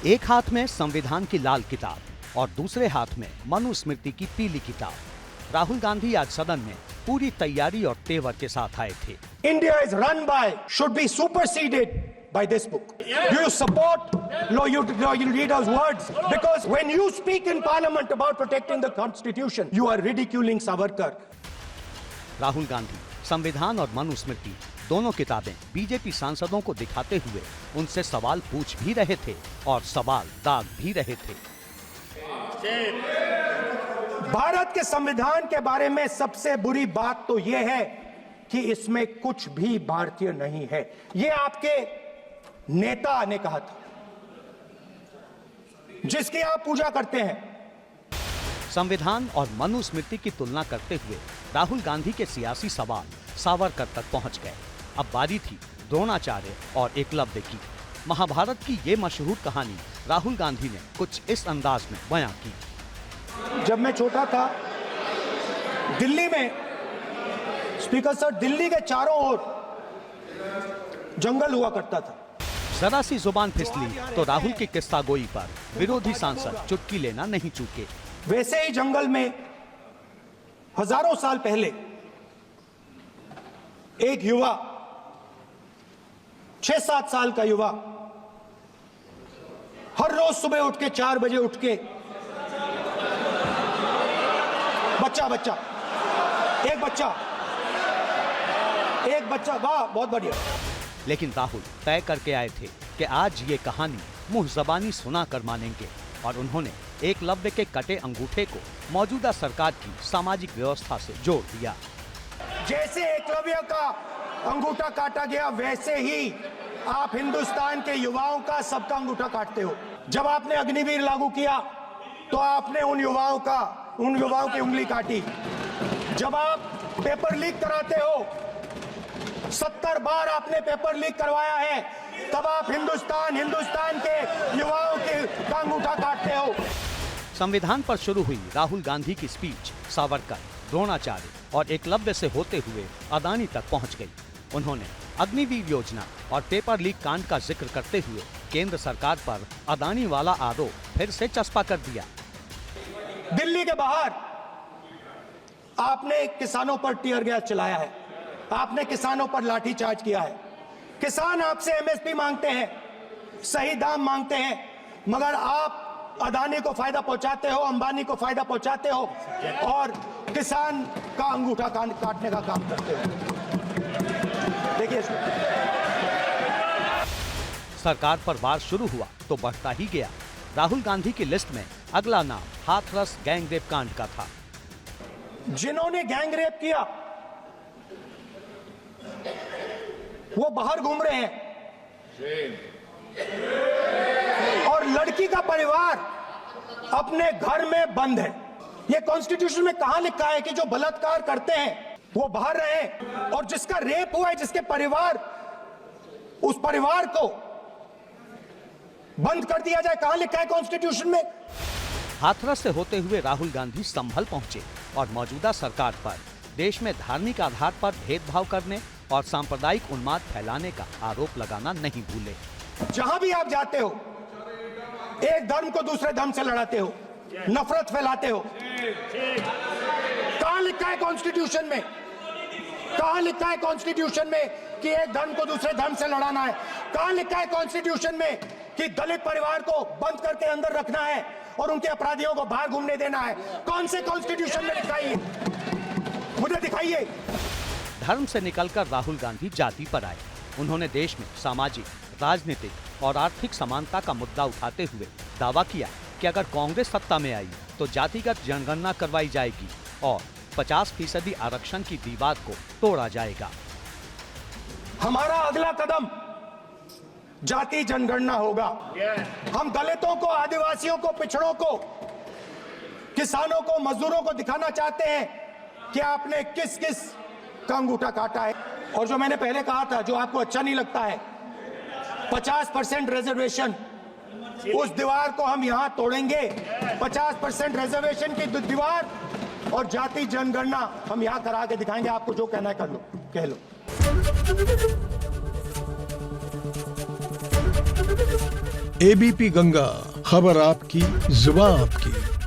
एक हाथ में संविधान की लाल किताब और दूसरे हाथ में मनुस्मृति की पीली किताब। राहुल गांधी आज सदन में पूरी तैयारी और तेवर के साथ आए थे। India is run by, should be superseded by this book. Do you support? No, you read those words. Because when you speak in parliament about protecting the constitution, you are ridiculing Savarkar. Rahul Gandhi संविधान और मनुस्मृति दोनों किताबें BJP सांसदों को दिखाते हुए उनसे सवाल पूछ भी रहे थे और सवाल दाग भी रहे थे। भारत के संविधान के बारे में सबसे बुरी बात तो यह है कि इसमें कुछ भी भारतीय नहीं है। यह आपके नेता ने कहा था, जिसकी आप पूजा करते हैं। संविधान और मनुस्मृति की तुलना करते हुए राहुल गांधी के सियासी सवाल सावरकर तक पहुंच गए। अब बारी थी द्रोणाचार्य और एकलव्य की। महाभारत की ये मशहूर कहानी राहुल गांधी ने कुछ इस अंदाज में बयां की। जब मैं छोटा था, दिल्ली में, स्पीकर सर, दिल्ली के चारों ओर जंगल हुआ करता था। जरा सी जुबान फिसली तो राहुल की किस्सा गोई पर विरोधी सांसद चुटकी लेना नहीं चूके। वैसे ही जंगल में हजारों साल पहले एक युवा, 6-7 साल का युवा, हर रोज सुबह उठ के 4 बजे उठ के एक बच्चा, वाह, बहुत बढ़िया। लेकिन राहुल तय करके आए थे कि आज ये कहानी मुंह जबानी सुना कर मानेंगे और उन्होंने एकलव्य के कटे अंगूठे को मौजूदा सरकार की सामाजिक व्यवस्था से जोड़ दिया। जैसे एकलव्य का अंगूठा काटा गया, वैसे ही आप हिंदुस्तान के युवाओं का, सबका अंगूठा काटते हो। जब आपने अग्निवीर लागू किया तो आपने उन युवाओं की उंगली काटी। जब आप पेपर लीक कराते हो, 70 बार आपने पेपर लीक करवाया है, तब आप हिंदुस्तान के युवाओं के अंगूठा काटते हो। संविधान पर शुरू हुई राहुल गांधी की स्पीच सावरकर, द्रोणाचार्य और एकलव्य से होते हुए अदानी तक पहुंच गई। उन्होंने अग्निवीर योजना और पेपर लीक कांड का जिक्र करते हुए केंद्र सरकार पर अदानी वाला आरोप फिर से चस्पा कर दिया। दिल्ली के बाहर आपने किसानों पर टीयर गैस चलाया है, आपने किसानों पर लाठीचार्ज किया है। किसान आपसे एमएसपी मांगते हैं, सही दाम मांगते हैं, मगर आप अदानी को फायदा पहुंचाते हो, अंबानी को फायदा पहुंचाते हो और किसान का अंगूठा काटने का काम करते हो। देखिए, सरकार पर वार शुरू हुआ तो बढ़ता ही गया। राहुल गांधी की लिस्ट में अगला नाम हाथरस गैंगरेप कांड का था। जिन्होंने गैंगरेप किया वो बाहर घूम रहे हैं और लड़की का परिवार अपने घर में बंद है। ये कॉन्स्टिट्यूशन में कहां लिखा है कि जो बलात्कार करते हैं वो बाहर रहे, और जिसका रेप हुआ है, जिसके परिवार, उस परिवार को बंद कर दिया जाए? कहां लिखा है कॉन्स्टिट्यूशन में? हाथरस से होते हुए राहुल गांधी संभल पहुंचे और मौजूदा सरकार पर देश में धार्मिक आधार पर भेदभाव करने और सांप्रदायिक उन्माद फैलाने का आरोप लगाना नहीं भूले। जहां भी आप जाते हो, एक धर्म को दूसरे धर्म से लड़ाते हो, नफरत फैलाते हो। कहां लिखा है कॉन्स्टिट्यूशन में? कहां लिखा है कॉन्स्टिट्यूशन में कि एक धर्म को दूसरे धर्म से लड़ाना है? कहां लिखा है कॉन्स्टिट्यूशन में कि दलित परिवार को बंद करके अंदर रखना है और उनके अपराधियों को बाहर घूमने देना है? कौन से कॉन्स्टिट्यूशन में लिखा है? मुझे दिखाइए। धर्म से निकलकर राहुल गांधी जाति पर आए। उन्होंने देश में सामाजिक, राजनीतिक और आर्थिक समानता का मुद्दा उठाते हुए दावा किया कि अगर कांग्रेस सत्ता में आई तो जातिगत जनगणना करवाई जाएगी और 50% आरक्षण की दीवार को तोड़ा जाएगा। हमारा अगला कदम जाति जनगणना होगा। हम दलितों को, आदिवासियों को, पिछड़ों को, किसानों को, मजदूरों को दिखाना चाहते हैं कि आपने किस किस का अंगूठा काटा है। और जो मैंने पहले कहा था, जो आपको अच्छा नहीं लगता है, 50% रिजर्वेशन, उस दीवार को हम यहां तोड़ेंगे। 50% रिजर्वेशन की दीवार और जाति जनगणना हम यहां करा के दिखाएंगे। आपको जो कहना है कर लो, कह लो। एबीपी गंगा, खबर आपकी, जुबान आपकी।